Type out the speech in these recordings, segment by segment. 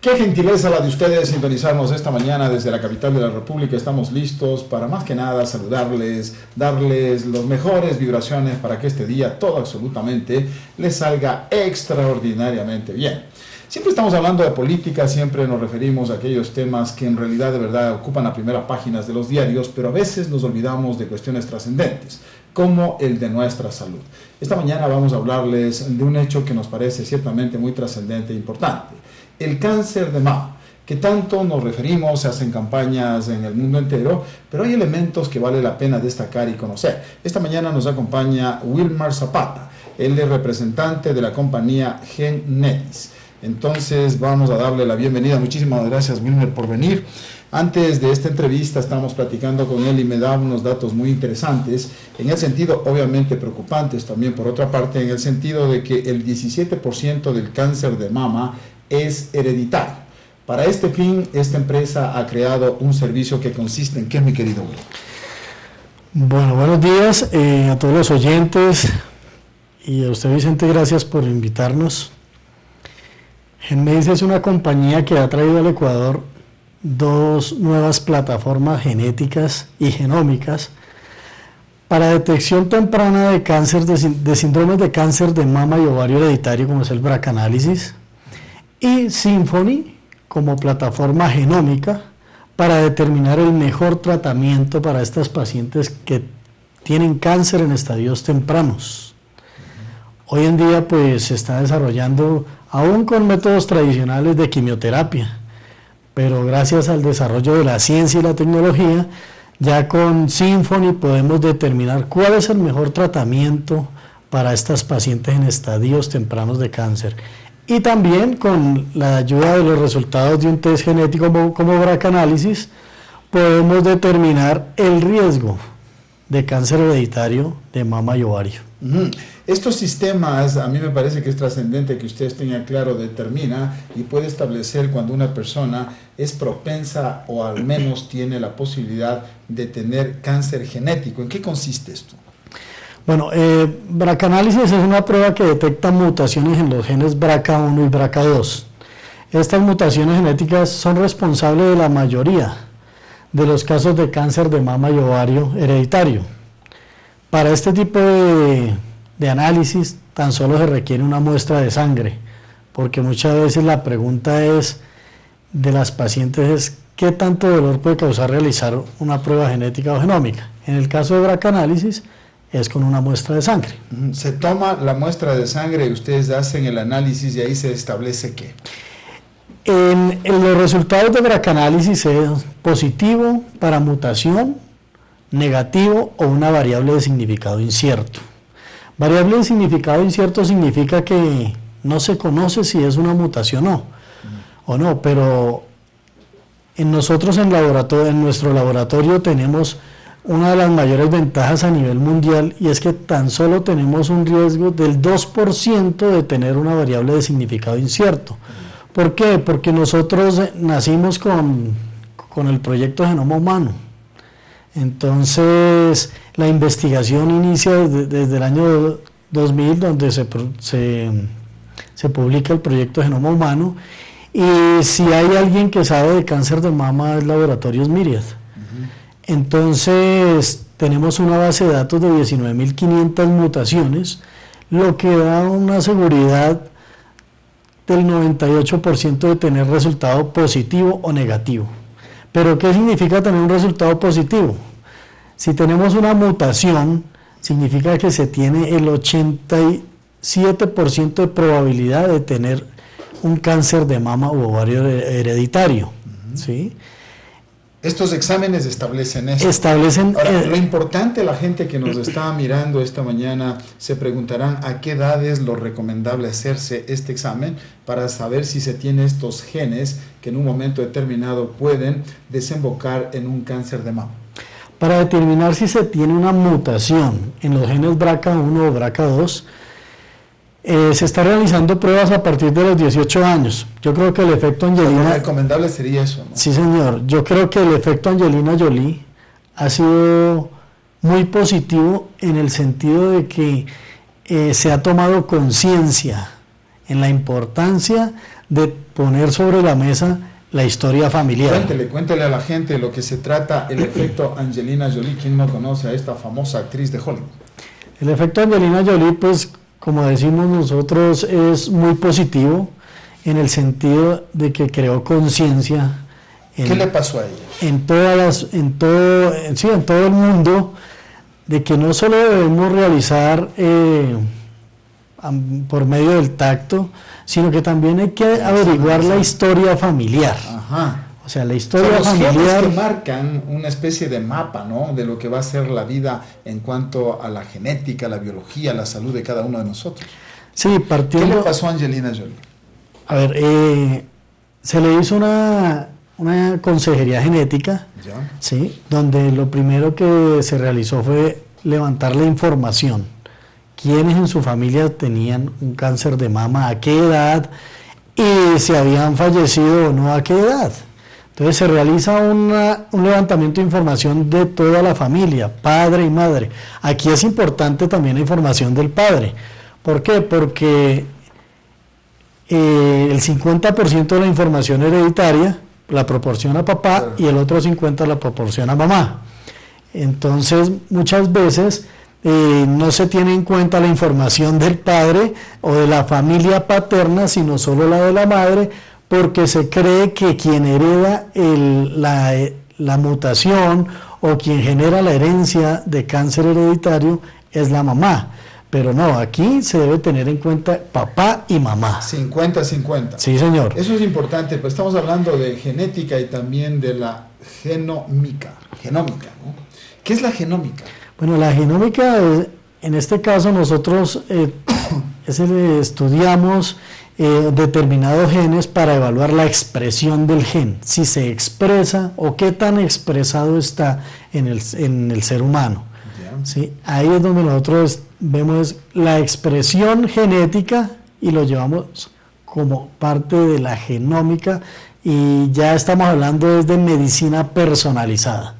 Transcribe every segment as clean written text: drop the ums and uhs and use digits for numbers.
Qué gentileza la de ustedes sintonizarnos esta mañana desde la capital de la República. Estamos listos para más que nada saludarles, darles las mejores vibraciones para que este día todo absolutamente les salga extraordinariamente bien. Siempre estamos hablando de política, siempre nos referimos a aquellos temas que en realidad de verdad ocupan las primeras páginas de los diarios, pero a veces nos olvidamos de cuestiones trascendentes, como el de nuestra salud. Esta mañana vamos a hablarles de un hecho que nos parece ciertamente muy trascendente e importante. El cáncer de mama, que tanto nos referimos, se hacen campañas en el mundo entero, pero hay elementos que vale la pena destacar y conocer. Esta mañana nos acompaña Wilmar Zapata, él es representante de la compañía Genetis. Entonces vamos a darle la bienvenida. Muchísimas gracias, Wilmer, por venir. Antes de esta entrevista estamos platicando con él y me da unos datos muy interesantes, en el sentido obviamente preocupantes también por otra parte, en el sentido de que el 17% del cáncer de mama es hereditario. Para este fin, esta empresa ha creado un servicio que consiste en ¿qué, mi querido Will? Bueno, buenos días a todos los oyentes y a usted, Vicente, gracias por invitarnos. Genetis es una compañía que ha traído al Ecuador dos nuevas plataformas genéticas y genómicas para detección temprana de cáncer, de síndromes de cáncer de mama y ovario hereditario, como es el BRCA-análisis, y Symphony como plataforma genómica para determinar el mejor tratamiento para estas pacientes que tienen cáncer en estadios tempranos. Hoy en día pues se está desarrollando aún con métodos tradicionales de quimioterapia, pero gracias al desarrollo de la ciencia y la tecnología, ya con Symphony podemos determinar cuál es el mejor tratamiento para estas pacientes en estadios tempranos de cáncer. Y también con la ayuda de los resultados de un test genético como BRCA-análisis, podemos determinar el riesgo de cáncer hereditario de mama y ovario. Estos sistemas, a mí me parece que es trascendente que ustedes tengan claro, determina y puede establecer cuando una persona es propensa o al menos tiene la posibilidad de tener cáncer genético. ¿En qué consiste esto? Bueno, BRCA-análisis es una prueba que detecta mutaciones en los genes BRCA1 y BRCA2. Estas mutaciones genéticas son responsables de la mayoría de los casos de cáncer de mama y ovario hereditario. Para este tipo de análisis tan solo se requiere una muestra de sangre, porque muchas veces la pregunta es de las pacientes es ¿qué tanto dolor puede causar realizar una prueba genética o genómica? En el caso de BRCA-análisis es con una muestra de sangre. Se toma la muestra de sangre y ustedes hacen el análisis y ahí se establece ¿qué? En los resultados de BRCA-análisis es positivo para mutación, negativo o una variable de significado incierto. Variable de significado incierto significa que no se conoce si es una mutación o no, pero nosotros en nuestro laboratorio tenemos una de las mayores ventajas a nivel mundial y es que tan solo tenemos un riesgo del 2% de tener una variable de significado incierto. ¿Por qué? Porque nosotros nacimos con el proyecto Genoma Humano. Entonces, la investigación inicia desde el año 2000, donde se publica el proyecto Genoma Humano, y si hay alguien que sabe de cáncer de mama es Laboratorios Myriad. Entonces, tenemos una base de datos de 19.500 mutaciones, lo que da una seguridad del 98% de tener resultado positivo o negativo. ¿Pero qué significa tener un resultado positivo? Si tenemos una mutación, significa que se tiene el 87% de probabilidad de tener un cáncer de mama u ovario hereditario. ¿Sí? Estos exámenes establecen eso. Ahora, lo importante, la gente que nos está mirando esta mañana se preguntarán a qué edad es lo recomendable hacerse este examen para saber si se tiene estos genes que en un momento determinado pueden desembocar en un cáncer de mama. Para determinar si se tiene una mutación en los genes BRCA1 o BRCA2, se está realizando pruebas a partir de los 18 años. Yo creo que el efecto Angelina... Lo recomendable sería eso, ¿no? Sí, señor. Yo creo que el efecto Angelina Jolie ha sido muy positivo en el sentido de que se ha tomado conciencia en la importancia de poner sobre la mesa la historia familiar. Cuéntele a la gente lo que se trata el efecto Angelina Jolie. ¿Quién no conoce a esta famosa actriz de Hollywood? El efecto Angelina Jolie, pues, como decimos nosotros, es muy positivo en el sentido de que creó conciencia. ¿Qué le pasó a ella? En todo el mundo, de que no solo debemos realizar por medio del tacto, sino que también hay que averiguar la historia familiar. Ajá. O sea, la historia los familiar. genes que marcan una especie de mapa, ¿no?, de lo que va a ser la vida en cuanto a la genética, la biología, la salud de cada uno de nosotros. Sí, partiendo. ¿Qué le pasó a Angelina Jolie? A ver, se le hizo una consejería genética, ¿Ya? ¿sí?, donde lo primero que se realizó fue levantar la información. ¿Quiénes en su familia tenían un cáncer de mama? ¿A qué edad? Y si habían fallecido o no, ¿a qué edad? Entonces se realiza un levantamiento de información de toda la familia, padre y madre. Aquí es importante también la información del padre. ¿Por qué? Porque el 50% de la información hereditaria la proporciona papá, claro, y el otro 50% la proporciona mamá. Entonces, muchas veces no se tiene en cuenta la información del padre o de la familia paterna, sino solo la de la madre, porque se cree que quien hereda la mutación o quien genera la herencia de cáncer hereditario es la mamá. Pero no, aquí se debe tener en cuenta papá y mamá. 50-50. Sí, señor. Eso es importante, pues estamos hablando de genética y también de la genómica, ¿no? ¿Qué es la genómica? Bueno, la genómica, en este caso nosotros estudiamos determinados genes para evaluar la expresión del gen, si se expresa o qué tan expresado está en el ser humano. Yeah. ¿Sí? Ahí es donde nosotros vemos la expresión genética y lo llevamos como parte de la genómica, y ya estamos hablando desde medicina personalizada.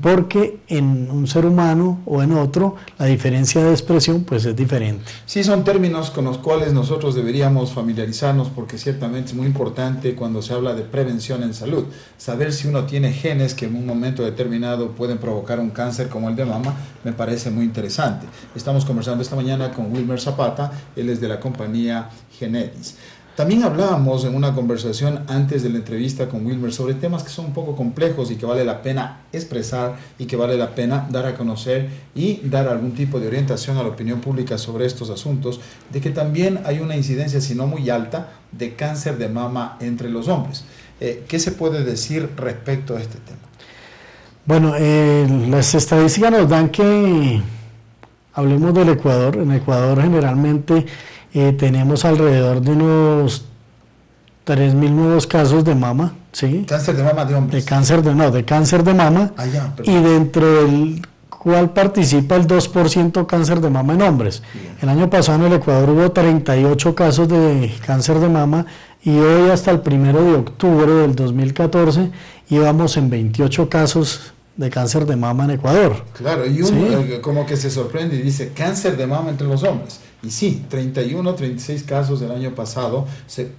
Porque en un ser humano o en otro la diferencia de expresión pues es diferente. Sí, son términos con los cuales nosotros deberíamos familiarizarnos, porque ciertamente es muy importante cuando se habla de prevención en salud, saber si uno tiene genes que en un momento determinado pueden provocar un cáncer como el de mama. Me parece muy interesante. Estamos conversando esta mañana con Wilmer Zapata, él es de la compañía Genedis. También hablábamos en una conversación antes de la entrevista con Wilmer sobre temas que son un poco complejos y que vale la pena expresar y que vale la pena dar a conocer y dar algún tipo de orientación a la opinión pública sobre estos asuntos, de que también hay una incidencia, si no muy alta, de cáncer de mama entre los hombres. ¿Qué se puede decir respecto a este tema? Bueno, las estadísticas nos dan que, hablemos del Ecuador, en Ecuador generalmente tenemos alrededor de unos 3.000 nuevos casos de mama, ¿sí? ¿Cáncer de mama de hombres? De cáncer de mama, y dentro del cual participa el 2% cáncer de mama en hombres. Bien. El año pasado en el Ecuador hubo 38 casos de cáncer de mama, y hoy hasta el 1 de octubre del 2014 íbamos en 28 casos de cáncer de mama en Ecuador. Claro, y uno como que se sorprende y dice, cáncer de mama entre los hombres. Y sí, 31, 36 casos del año pasado,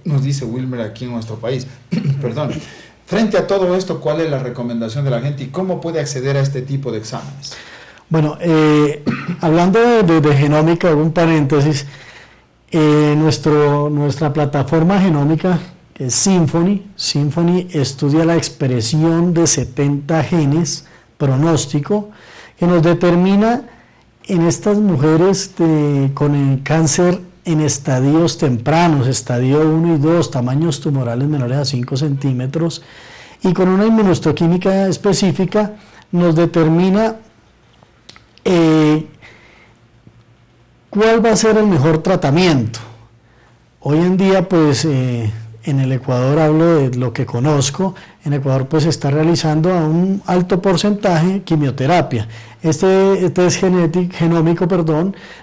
nos dice Wilmer aquí en nuestro país. Perdón. Frente a todo esto, ¿cuál es la recomendación de la gente y cómo puede acceder a este tipo de exámenes? Bueno, hablando de genómica, un paréntesis, nuestra plataforma genómica, que es Symphony estudia la expresión de 70 genes pronóstico que nos determina en estas mujeres con el cáncer en estadios tempranos, estadio 1 y 2, tamaños tumorales menores a 5 centímetros, y con una inmunohistoquímica específica nos determina cuál va a ser el mejor tratamiento. Hoy en día, pues, en el Ecuador, hablo de lo que conozco, en Ecuador pues se está realizando a un alto porcentaje quimioterapia. Este es genómico,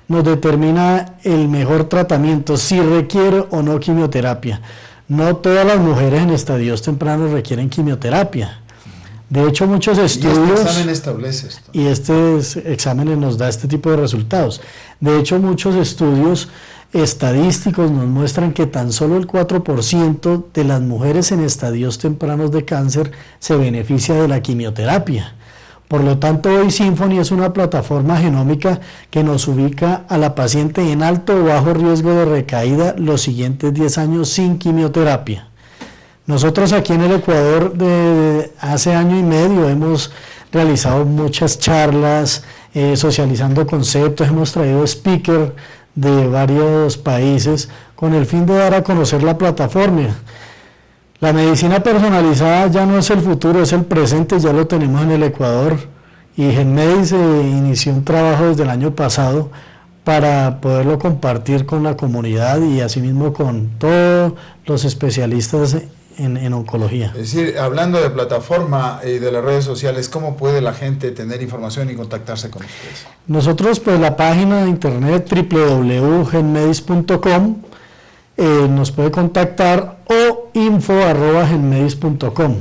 nos determina el mejor tratamiento, si requiere o no quimioterapia. No todas las mujeres en estadios tempranos requieren quimioterapia. De hecho, muchos estudios... Y este examen establece esto. Y este examen nos da este tipo de resultados. De hecho, muchos estudios estadísticos nos muestran que tan solo el 4% de las mujeres en estadios tempranos de cáncer se beneficia de la quimioterapia. Por lo tanto, hoy Symphony es una plataforma genómica que nos ubica a la paciente en alto o bajo riesgo de recaída los siguientes 10 años sin quimioterapia. Nosotros aquí en el Ecuador de hace año y medio hemos realizado muchas charlas, socializando conceptos, hemos traído speakers de varios países con el fin de dar a conocer la plataforma. La medicina personalizada ya no es el futuro, es el presente, ya lo tenemos en el Ecuador, y GenMedis inició un trabajo desde el año pasado para poderlo compartir con la comunidad y asimismo con todos los especialistas en oncología. Es decir, hablando de plataforma y de las redes sociales, ¿cómo puede la gente tener información y contactarse con ustedes? Nosotros, pues la página de internet www.genmedis.com, nos puede contactar, o info@genmedis.com.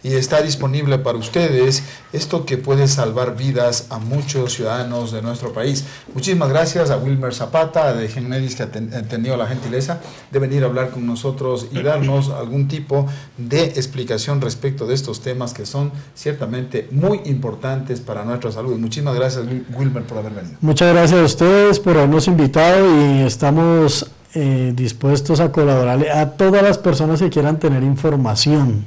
Y está disponible para ustedes esto que puede salvar vidas a muchos ciudadanos de nuestro país. Muchísimas gracias a Wilmer Zapata de GenMedis, que ha tenido la gentileza de venir a hablar con nosotros y darnos algún tipo de explicación respecto de estos temas que son ciertamente muy importantes para nuestra salud. Muchísimas gracias, Wilmer, por haber venido. Muchas gracias a ustedes por habernos invitado, y estamos dispuestos a colaborarle a todas las personas que quieran tener información,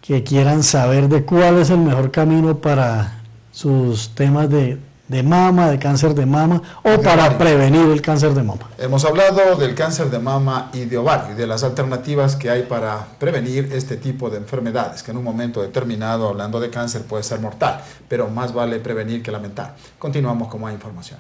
que quieran saber de cuál es el mejor camino para sus temas de mama, de cáncer de mama, o para prevenir el cáncer de mama. Hemos hablado del cáncer de mama y de ovario y de las alternativas que hay para prevenir este tipo de enfermedades, que en un momento determinado, hablando de cáncer, puede ser mortal, pero más vale prevenir que lamentar. Continuamos con más información.